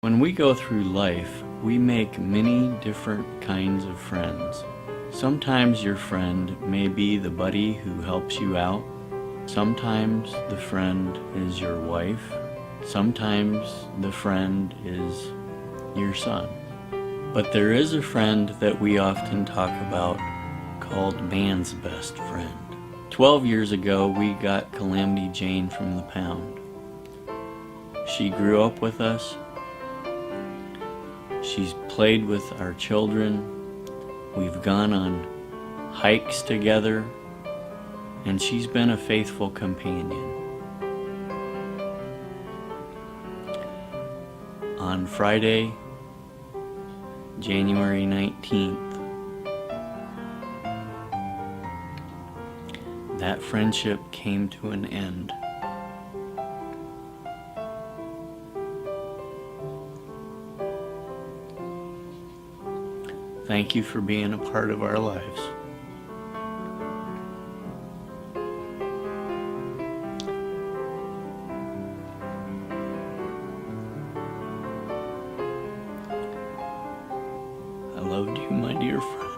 When we go through life, we make many different kinds of friends. Sometimes your friend may be the buddy who helps you out. Sometimes the friend is your wife. Sometimes the friend is your son. But there is a friend that we often talk about called man's best friend. 12 years ago, we got Calamity Jane from the pound. She grew up with us. She's played with our children. We've gone on hikes together, and she's been a faithful companion. On Friday, January 19th, that friendship came to an end. Thank you for being a part of our lives. I loved you, my dear friend.